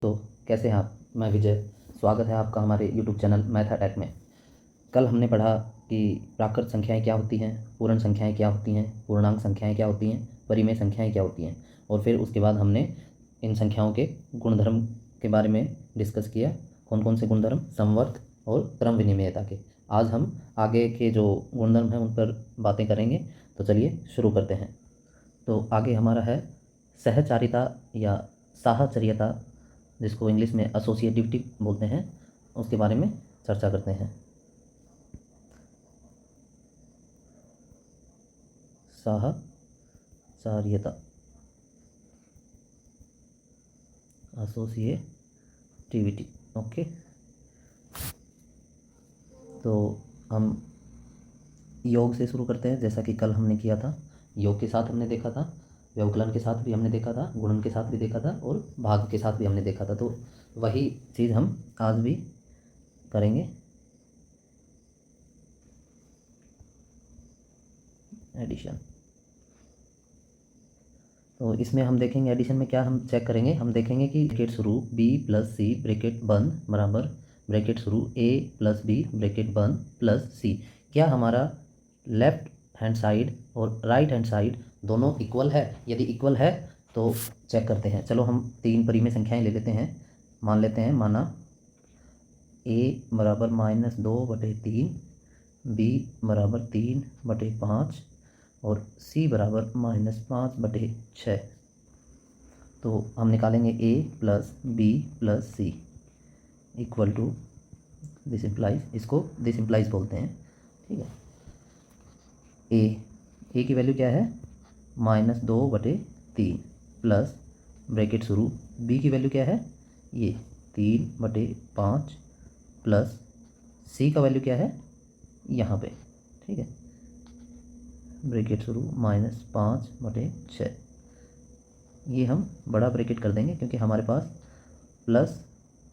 तो कैसे हैं आप। मैं विजय। स्वागत है आपका हमारे YouTube चैनल मैथ अटैक में। कल हमने पढ़ा कि प्राकृत संख्याएं क्या होती हैं, पूर्ण संख्याएं क्या होती हैं, पूर्णांक संख्याएं क्या होती हैं, परिमेय संख्याएं क्या होती हैं, और फिर उसके बाद हमने इन संख्याओं के गुणधर्म के बारे में डिस्कस किया। कौन कौन से गुणधर्म, समवर्त और क्रम विनिमेयता के। आज हम आगे के जो गुणधर्म हैं उन पर बातें करेंगे। तो चलिए शुरू करते हैं। तो आगे हमारा है सहचारिता या साहचर्यता, जिसको इंग्लिश में एसोसिएटिविटी बोलते हैं, उसके बारे में चर्चा करते हैं। साहचर्यता, एसोसिएटिविटी। ओके, तो हम योग से शुरू करते हैं। जैसा कि कल हमने किया था, योग के साथ हमने देखा था, व्यवकलन के साथ भी हमने देखा था, गुणन के साथ भी देखा था और भाग के साथ भी हमने देखा था। तो वही चीज़ हम आज भी करेंगे। एडिशन, तो इसमें हम देखेंगे एडिशन में क्या हम चेक करेंगे। हम देखेंगे कि ब्रैकेट शुरू b प्लस सी ब्रैकेट बंद बराबर ब्रैकेट शुरू a प्लस b ब्रैकेट बंद प्लस c, क्या हमारा लेफ्ट हैंड साइड और राइट हैंड साइड दोनों इक्वल है। यदि इक्वल है तो चेक करते हैं। चलो हम तीन परिमेय संख्याएं ले लेते हैं। मान लेते हैं, माना a बराबर -2/3, b बराबर 3/5 और c बराबर -5/6। तो हम निकालेंगे a plus b plus c equal to this implies, इसको दिस इम्प्लाइज बोलते हैं। ठीक है, a की वैल्यू क्या है, -2/3 प्लस ब्रैकेट शुरू b की वैल्यू क्या है, ये 3/5 प्लस c का वैल्यू क्या है यहाँ पे। ठीक है, ब्रैकेट शुरू -5/6। ये हम बड़ा ब्रैकेट कर देंगे क्योंकि हमारे पास प्लस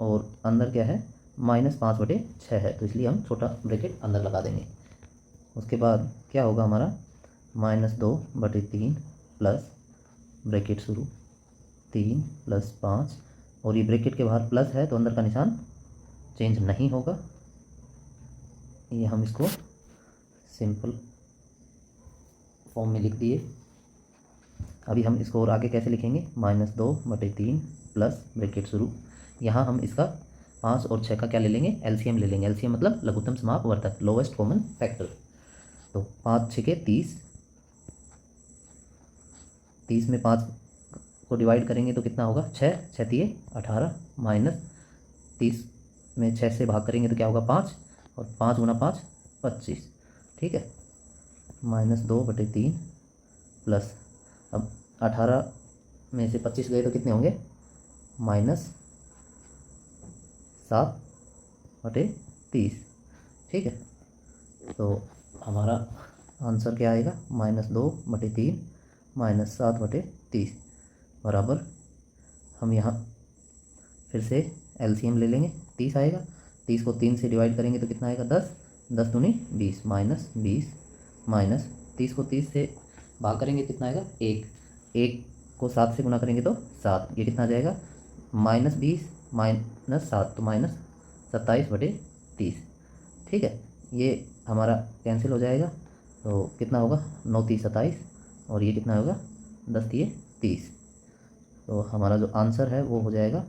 और अंदर क्या है -5/6 है, तो इसलिए हम छोटा ब्रैकेट अंदर लगा देंगे। उसके बाद क्या होगा हमारा, -2/3 प्लस ब्रैकेट शुरू 3 + 5, और ये ब्रैकेट के बाहर प्लस है तो अंदर का निशान चेंज नहीं होगा। ये हम इसको सिंपल फॉर्म में लिख दिए। अभी हम इसको और आगे कैसे लिखेंगे, -2/3 प्लस ब्रैकेट शुरू, यहाँ हम इसका 5 और 6 का क्या ले लेंगे, एलसीएम ले लेंगे। एलसीएम मतलब लघुत्तम समापवर्तक, लोवेस्ट कॉमन फैक्टर। तो 5 × 6 = 30, 30 में 5 को डिवाइड करेंगे तो कितना होगा, 6 6 × 3 = 18, माइनस 30 में 6 से भाग करेंगे तो क्या होगा 5, और 5 × 5 = 25। ठीक है, -2/3 प्लस, अब 18 में से 25 गए तो कितने होंगे, -7/30। ठीक है, तो हमारा आंसर क्या आएगा, -2/3 -7/30 बराबर, हम यहाँ फिर से एलसीएम ले लेंगे। 30 आएगा, 30 को 3 से डिवाइड करेंगे तो कितना आएगा, 10, 10 दूनी 20, -20 माइनस 30 को 30 से भाग करेंगे कितना आएगा, 1, 1 को 7 से गुना करेंगे तो 7, ये कितना आ जाएगा, -20 -7 तो -27/30। ठीक है, ये हमारा कैंसिल हो जाएगा तो कितना होगा, 9 × 3 = 27, और ये कितना होगा, 10 × 3 = 30। तो हमारा जो आंसर है वो हो जाएगा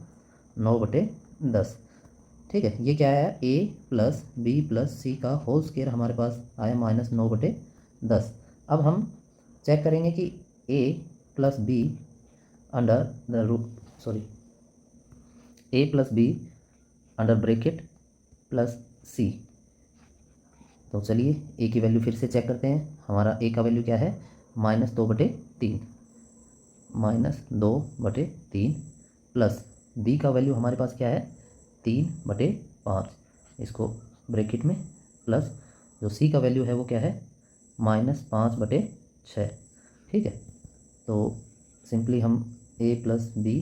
9/10। ठीक है, ये क्या आया, a plus b plus c का होल स्क्वायर हमारे पास आया -9/10। अब हम चेक करेंगे कि a plus b under the root, a plus b under bracket plus c। तो चलिए a की वैल्यू फिर से चेक करते हैं। हमारा a का वैल्यू क्या है, -2/3, -2/3 प्लस b का वैल्यू हमारे पास क्या है, 3/5, इसको ब्रैकेट में, प्लस जो c का वैल्यू है वो क्या है, -5/6। ठीक है, तो सिंपली हम a plus b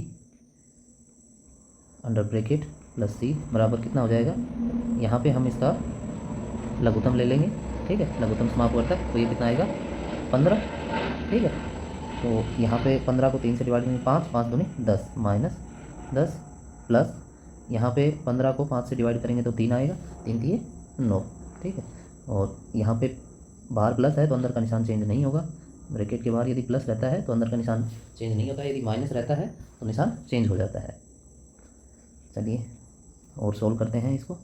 under bracket plus c बराबर कितना हो जाएगा, यहाँ पे हम इसका लघुत्तम ले लेंगे। ठीक है, लघुत्तम समापवर्तक, तो ये कितना आएगा, 15। ठीक है, तो यहाँ पे 15 को 3 से डिवाइड करेंगे, 5 5 दूनी 10, -10 प्लस यहाँ पे 15 को 5 से डिवाइड करेंगे तो 3 आएगा, 3 दिए 9, ठीक है। और यहाँ पे बाहर प्लस है तो अंदर का निशान चेंज नहीं होगा, ब्रैकेट के बाहर यदि प्लस रहता है तो अंदर का निशान चेंज नहीं होता है, यदि माइनस रहता है तो निशान चेंज हो जाता है। चलिए और सोल्व करते हैं इसको।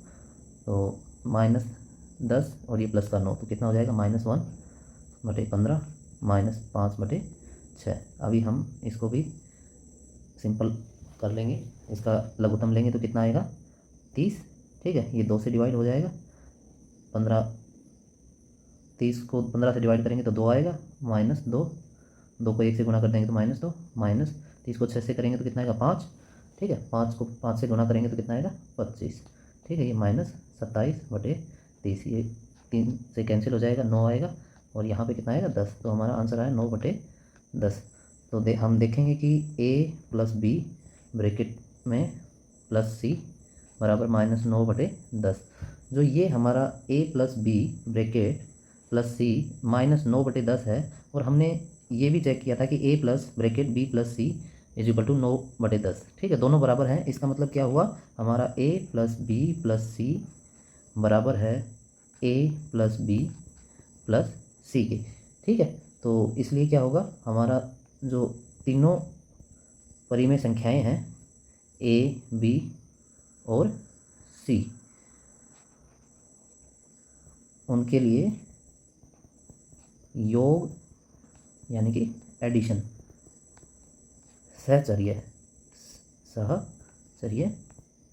तो -10 और ये प्लस का 9 तो कितना हो जाएगा, -1/15 -5/6। अभी हम इसको भी सिंपल कर लेंगे, इसका लघुत्तम लेंगे तो कितना आएगा, 30, ठीक है। ये 2 से डिवाइड हो जाएगा, 30 को 15 से डिवाइड करेंगे तो 2 आएगा, -2, 2 को 1 से गुणा कर देंगे तो -2, माइनस 30 को 6 से करेंगे तो कितना आएगा, 5, ठीक है। 5 को 5 से गुणा करेंगे तो कितना आएगा, 25, ठीक है। ये -27/30, ये 3 से कैंसिल हो जाएगा, 9 आएगा, और यहाँ पे कितना आएगा, 10। तो हमारा आंसर आया 9/10। तो हम देखेंगे कि a + b ब्रैकेट में +c बराबर -9/10। जो ये हमारा a + b ब्रैकेट +c -9/10 है, और हमने ये भी चेक किया था कि a + ब्रैकेट b + c = 9/10, ठीक है। दोनों बराबर हैं, इसका मतलब क्या हुआ, हमारा a + b + c बराबर है a + b + c के, ठीक है। तो इसलिए क्या होगा, हमारा जो तीनों परिमेय संख्याएं हैं a, b और c, उनके लिए योग यानी कि एडिशन सहचर्य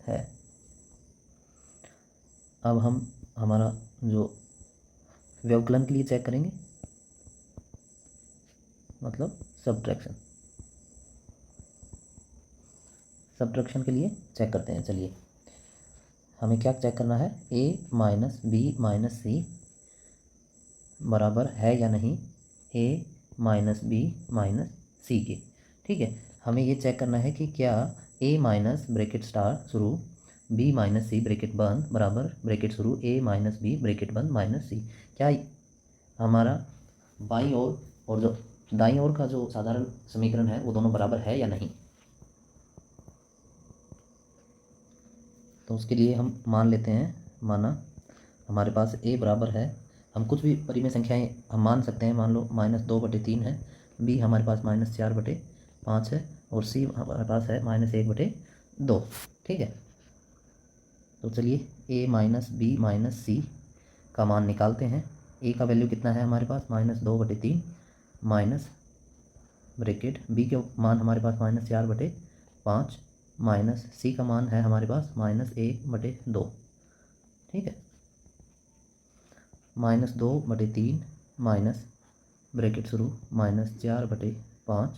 है। अब हम हमारा जो व्यवकलन के लिए चेक करेंगे, मतलब सब्ट्रैक्शन के लिए चेक करते हैं। चलिए हमें क्या चेक करना है, a - b - c बराबर है या नहीं a - b - c के, ठीक है। हमें ये चेक करना है कि क्या a - ब्रैकेट स्टार शुरू b - c ब्रैकेट बंद बराबर ब्रैकेट शुरू a - b ब्रैकेट बंद -c, क्या हमारा बाईं ओर और जो दाईं ओर का जो साधारण समीकरण है वो दोनों बराबर है या नहीं। तो उसके लिए हम मान लेते हैं, माना हमारे पास a बराबर है, हम कुछ भी परिमेय संख्याएं हम मान सकते हैं, मान लो -2/3 है, b हमारे पास -4/5 है, और c हमारे पास है -1/2, ठीक है। तो चलिए a - b - c का मान निकालते हैं। a का वैल्यू कितना है हमारे पास, -2/3 माइनस ब्रैकेट b के मान हमारे पास -4/5 माइनस c का मान है हमारे पास -1/2, ठीक है। -2/3 माइनस ब्रैकेट शुरू -4/5,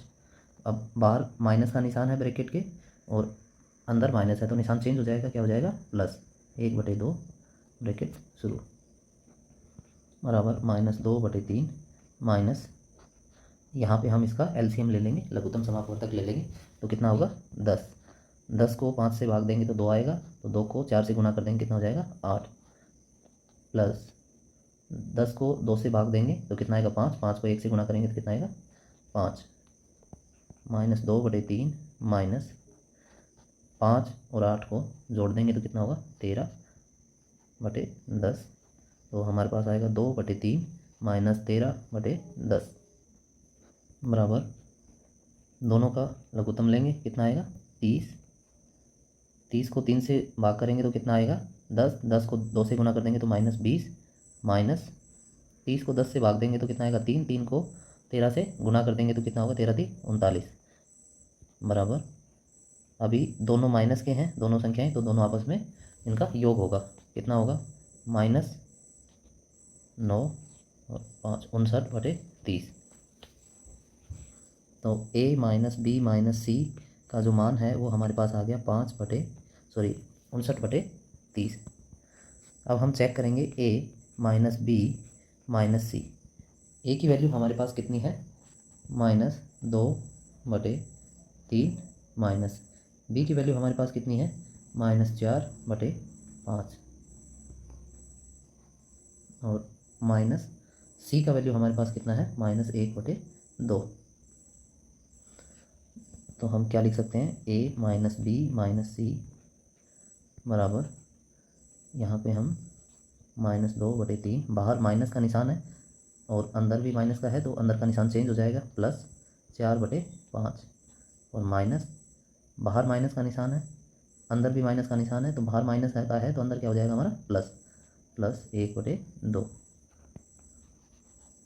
अब बाहर माइनस का निशान है ब्रैकेट के और अंदर माइनस है तो निशान चेंज हो जाएगा, क्या हो जाएगा, +1/2 ब्रैकेट शुरू बराबर -2/3 माइनस, यहाँ पे हम इसका एलसीएम ले लेंगे, लघुत्तम समापवर्तक ले लेंगे, तो कितना होगा, 10। 10 को 5 से भाग देंगे तो 2 आएगा, तो 2 को 4 से गुणा कर देंगे कितना हो जाएगा, 8, प्लस 10 को 2 से भाग देंगे तो कितना आएगा, 5, 5 को 1 से गुणा करेंगे तो कितना आएगा, 5, -2/3 माइनस 5 और 8 को जोड़ देंगे तो कितना होगा, 13/10। तो हमारे पास आएगा 2/3 माइनस 13/10 बराबर, दोनों का लघुत्तम लेंगे कितना आएगा, 30। 30 को 3 से भाग करेंगे तो कितना आएगा, 10। 10 को 2 से गुणा कर देंगे तो -20, माइनस 30 को 10 से भाग देंगे तो कितना आएगा, 3। 3 को 13 से गुणा कर देंगे तो कितना होगा, 13×3 = 39 बराबर, अभी दोनों माइनस के हैं दोनों संख्याएं, तो दोनों आपस में इनका योग होगा, कितना होगा, -9 और 5 59/30। तो a - b - c का जो मान है वो हमारे पास आ गया 59/30। अब हम चेक करेंगे a - b - c। a की वैल्यू हमारे पास कितनी है, -2/3 माइनस b की वैल्यू हमारे पास कितनी है, -4/5 और माइनस c का वैल्यू हमारे पास कितना है, -1/2। तो हम क्या लिख सकते हैं, a minus B minus C बराबर, यहाँ पे हम -2/3, बाहर माइनस का निशान है और अंदर भी माइनस का है तो अंदर का निशान चेंज हो जाएगा, +4/5 और माइनस, बाहर माइनस का निशान है अंदर भी माइनस का निशान है तो बाहर माइनस का है तो अंदर क्या हो जाएगा हमारा +1/2।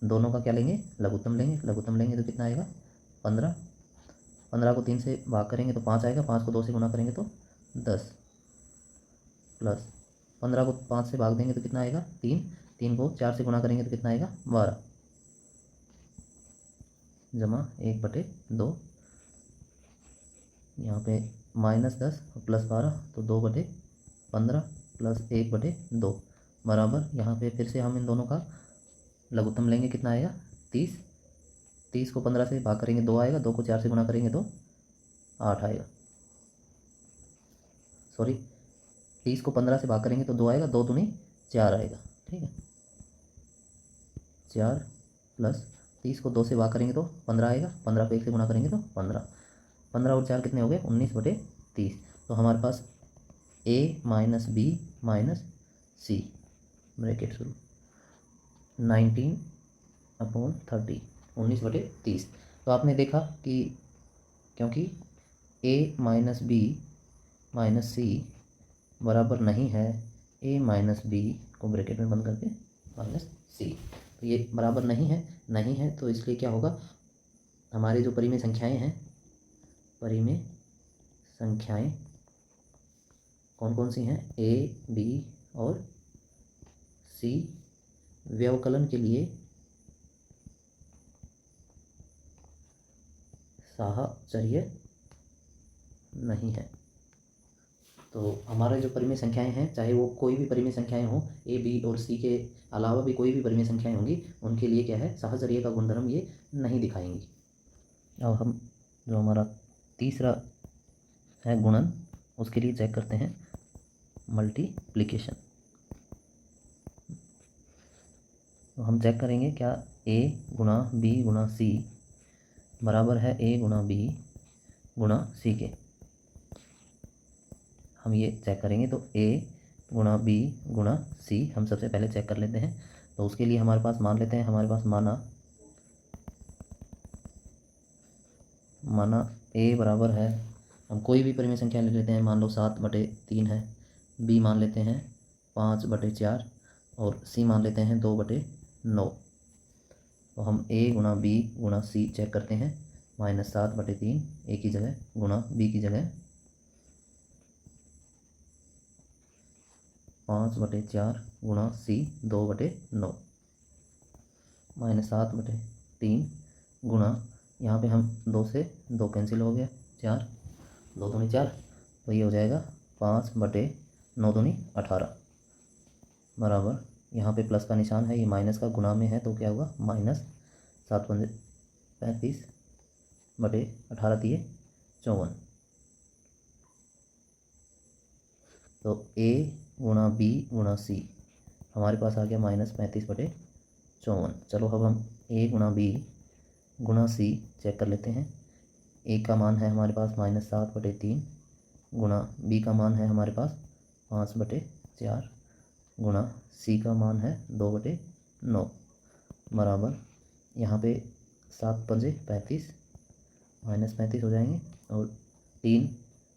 दोनों का क्या लेंगे, लघुत्तम लेंगे। लघुत्तम लेंगे तो कितना आएगा 15। 15 को 3 से भाग करेंगे तो 5 आएगा, 5 को 2 से गुना करेंगे तो 10, प्लस 15 को 5 से भाग देंगे तो कितना आएगा 3, 3 को 4 से गुना करेंगे तो कितना आएगा 12, जमा 1/2, यहाँ पे -10 और +12 तो 2/15 प्लस 1/2 बराबर, यहाँ पे फिर से हम इन दोनों का लघुत्तम लेंगे, कितना आएगा 30। 30 को 15 से भाग करेंगे 2 आएगा, 2 को 4 से गुना करेंगे तो 8 आएगा, सॉरी 30 को 15 से भाग करेंगे तो 2 आएगा, 2 दूनी 4 आएगा, ठीक है 4 प्लस 30 को 2 से भाग करेंगे तो 15 आएगा, 15 को 1 से गुना करेंगे तो 15, 15 और 4 कितने हो गए 19/30। तो हमारे पास a minus B minus C bracket शुरू 19/30, 19/30। तो आपने देखा कि क्योंकि a minus B minus C बराबर नहीं है a माइनस बी को ब्रैकेट में बंद करके माइनस सी, तो ये बराबर नहीं है तो इसलिए क्या होगा, हमारे जो परिमेय संख्याएं हैं, परिमेय संख्याएं कौन कौन सी हैं, a b और c व्यवकलन के लिए साहचर्य नहीं है। तो हमारे जो परिमेय संख्याएं हैं, चाहे वो कोई भी परिमेय संख्याएं हों, ए बी और सी के अलावा भी कोई भी परिमेय संख्याएं होंगी, उनके लिए क्या है, साहचर्य का गुणधर्म ये नहीं दिखाएंगी। अब हम जो हमारा तीसरा है गुणन, उसके लिए चेक करते हैं मल्टीप्लिकेशन। तो हम चेक करेंगे क्या a गुणा b गुणा c बराबर है a गुणा b गुणा c के। हम ये चेक करेंगे तो a गुणा b गुणा c हम सबसे पहले चेक कर लेते हैं। तो उसके लिए हमारे पास मान लेते हैं, हमारे पास माना a बराबर है, हम कोई भी परिमेय संख्या ले लेते हैं, मान लो 7/3 है, b मान लेते हैं 5/4 और c मान लेते हैं 2/9। तो हम a गुणा b गुणा c चेक करते हैं, -7/3 a की जगह गुणा b की जगह 5/4 गुणा c 2/9, -7/3 गुणा, यहाँ पे हम 2 से 2 कैंसिल हो गया, 4, 2 दूनी 4, तो ये हो जाएगा 5/9 दूनी 18 बराबर, यहाँ पे प्लस का निशान है, ये माइनस का गुणा में है तो क्या होगा -7/35/18 तो a गुणा b गुणा c हमारे पास आ गया -35/54। चलो अब हम a गुणा b गुणा c चेक कर लेते हैं। a का मान है हमारे पास -7/3 गुणा b का मान है हमारे पास 5/4 गुणा c का मान है 2/9 बराबर, यहाँ पे 7×5 -35 हो जाएंगे और 3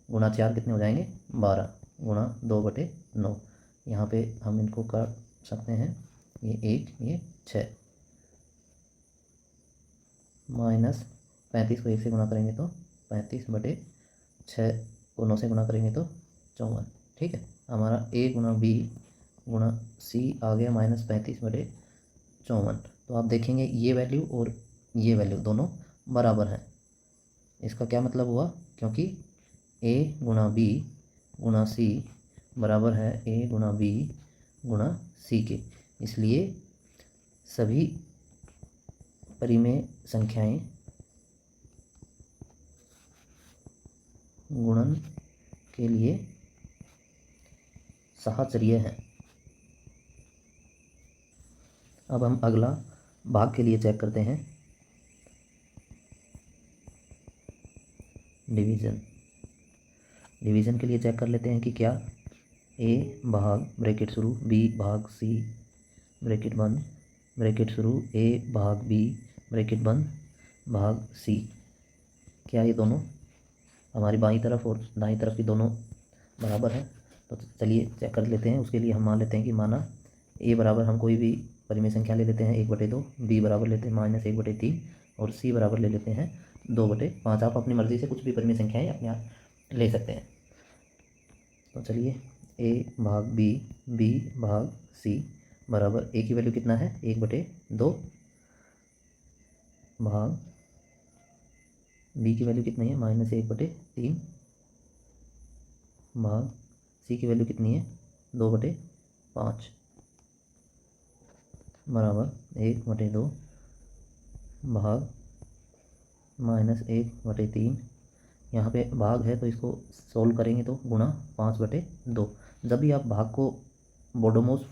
गुणा 4 कितने हो जाएंगे 12 गुणा 2/9, यहाँ पे हम इनको काट सकते हैं, ये 1 ये 6, -35 को 1 से गुणा करेंगे तो 35/6 को 9 से गुणा करेंगे तो 54, ठीक है। हमारा a गुणा b गुणा c आ गया -35/54। तो आप देखेंगे ये वैल्यू और ये वैल्यू दोनों बराबर हैं। इसका क्या मतलब हुआ, क्योंकि a गुणा b गुणा c बराबर है a गुणा b गुणा c के, इसलिए सभी परिमेय संख्याएं गुणन के लिए साहचर्य हैं। अब हम अगला भाग के लिए चेक करते हैं। डिवीज़न। डिवीज़न के लिए चेक कर लेते हैं कि क्या ए भाग ब्रैकेट शुरू बी भाग सी ब्रैकेट बंद ब्रैकेट शुरू ए भाग बी ब्रैकेट बंद भाग सी, क्या ये दोनों हमारी बाईं तरफ और दाईं तरफ की दोनों बराबर है। तो चलिए चेक कर लेते हैं। उसके लिए हम मान लेते हैं कि माना ए बराबर हम कोई भी परिमेय संख्या ले लेते हैं 1/2, बी बराबर लेते हैं -1/3 और सी बराबर ले लेते हैं 2/5। आप अपनी मर्ज़ी से कुछ भी परिमेय संख्याएं अपने आप ले सकते हैं। तो चलिए ए भाग बी भाग सी बराबर ए की वैल्यू कितना है 1/2 भाग बी की वैल्यू कितनी है -1/3 भाग सी की वैल्यू कितनी है 2/5 बराबर 1/2 भाग -1/3। यहाँ पे भाग है तो इसको सोल्व करेंगे तो गुणा 5/2। जब भी आप भाग को बोडोमोस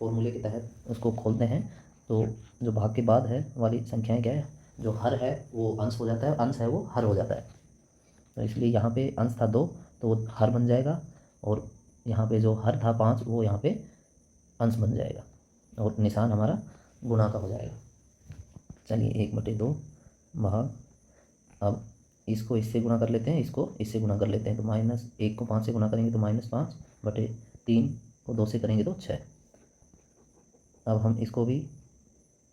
फॉर्मूले के तहत उसको खोलते हैं तो जो भाग के बाद है वाली संख्याएं क्या है, जो हर है वो अंश हो जाता है, अंश है वो हर हो जाता है। तो इसलिए यहाँ पे अंश था 2 तो वो हर बन जाएगा और यहाँ पे जो हर था 5 वो यहाँ पे अंश बन जाएगा और निशान हमारा गुणा का हो जाएगा। चलिए 1/2 भाग, अब इसको इससे गुणा कर लेते हैं, इसको इससे गुणा कर लेते हैं। तो -1 को 5 से गुणा करेंगे तो -5/3 को 2 से करेंगे तो 6। अब हम इसको भी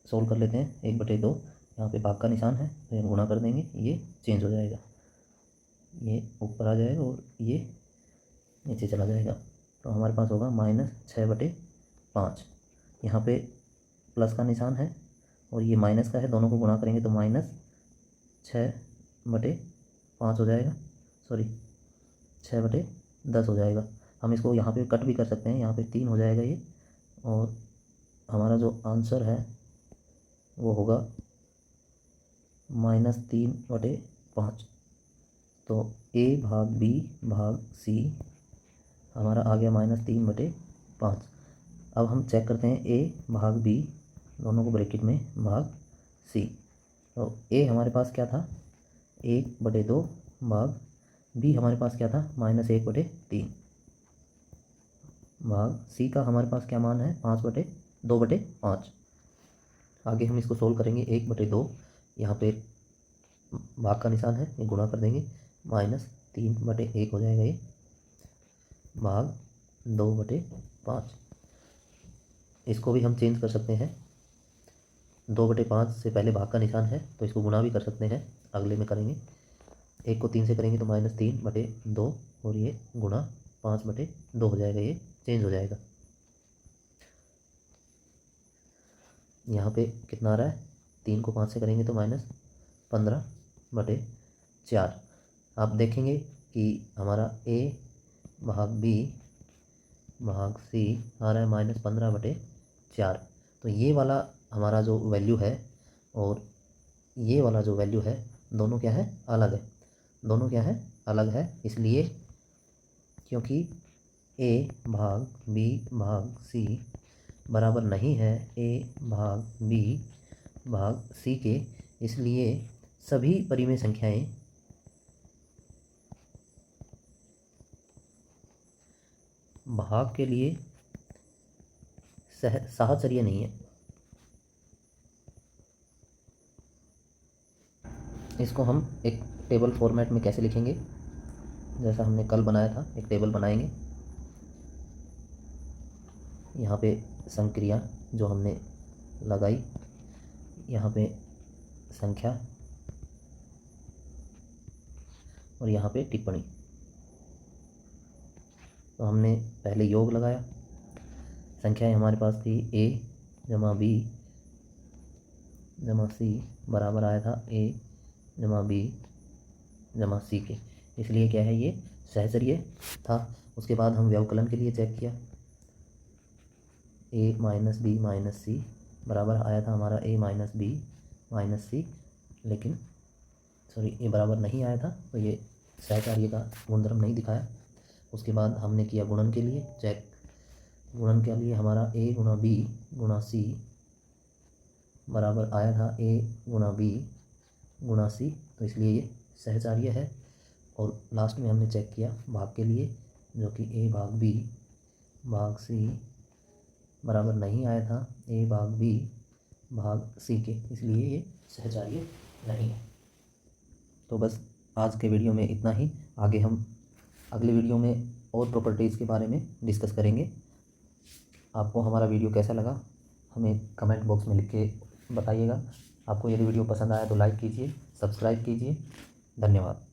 सोल्व कर लेते हैं 1/2। यहाँ पे भाग का निशान है तो हम गुणा कर देंगे, ये चेंज हो जाएगा, ये ऊपर आ जाएगा और ये नीचे चला जाएगा। तो हमारे पास होगा -6/5। यहाँ पे प्लस का निशान है और ये माइनस का है, दोनों को गुणा करेंगे तो -6/5 हो जाएगा, सॉरी 6/10 हो जाएगा। हम इसको यहाँ पे कट भी कर सकते हैं, यहाँ पे 3 हो जाएगा ये, और हमारा जो आंसर है वो होगा -3/5। तो ए भाग बी भाग सी हमारा आ गया -3/5। अब हम चेक करते हैं ए भाग बी, दोनों को ब्रैकेट में, भाग सी। तो ए हमारे पास क्या था 1/2 भाग बी हमारे पास क्या था -1/3 भाग सी का हमारे पास क्या मान है 2/5। आगे हम इसको सोल्व करेंगे 1/2, यहाँ पे भाग का निशान है, ये गुणा कर देंगे, -3/1 हो जाएगा ये भाग 2/5। इसको भी हम चेंज कर सकते हैं, 2/5 से पहले भाग का निशान है तो इसको गुणा भी कर सकते हैं, अगले में करेंगे। 1 को 3 से करेंगे तो -3/2 और ये गुणा 5/2 हो जाएगा, ये चेंज हो जाएगा। यहाँ पे कितना आ रहा है, 3 को 5 से करेंगे तो -15/4। आप देखेंगे कि हमारा ए भाग बी भाग सी आ रहा है -15/4। तो ये वाला हमारा जो वैल्यू है और ये वाला जो वैल्यू है दोनों क्या है, अलग है। दोनों क्या है, अलग है, इसलिए क्योंकि ए भाग बी भाग सी बराबर नहीं है ए भाग बी भाग सी के, इसलिए सभी परिमेय संख्याएं भाग के लिए साहचर्य नहीं है। इसको हम एक टेबल फॉर्मेट में कैसे लिखेंगे, जैसा हमने कल बनाया था, एक टेबल बनाएंगे। यहाँ पे संक्रिया जो हमने लगाई, यहाँ पे संख्या और यहाँ पे टिप्पणी। तो हमने पहले योग लगाया, संख्याएं हमारे पास थी a जमा b जमा c बराबर आया था a जमा b जमा c के, इसलिए क्या है ये सहचर्य था। उसके बाद हम व्यवकलन के लिए चेक किया, a minus B minus C बराबर आया था हमारा a माइनस बी माइनस सी, लेकिन सॉरी ये बराबर नहीं आया था, तो ये सहचर्य का गुणधर्म नहीं दिखाया। उसके बाद हमने किया गुणन के लिए चेक, गुणन के लिए हमारा a गुणा b गुणा c बराबर आया था a गुणा b गुणा c, तो इसलिए ये सहचर्य है। और लास्ट में हमने चेक किया भाग के लिए, जो कि a भाग b भाग c बराबर नहीं आया था a भाग b भाग c के, इसलिए ये सहचार्य नहीं है। तो बस आज के वीडियो में इतना ही। आगे हम अगले वीडियो में और प्रॉपर्टीज़ के बारे में डिस्कस करेंगे। आपको हमारा वीडियो कैसा लगा हमें कमेंट बॉक्स में लिख के बताइएगा। आपको यदि वीडियो पसंद आया तो लाइक कीजिए, सब्सक्राइब कीजिए। धन्यवाद।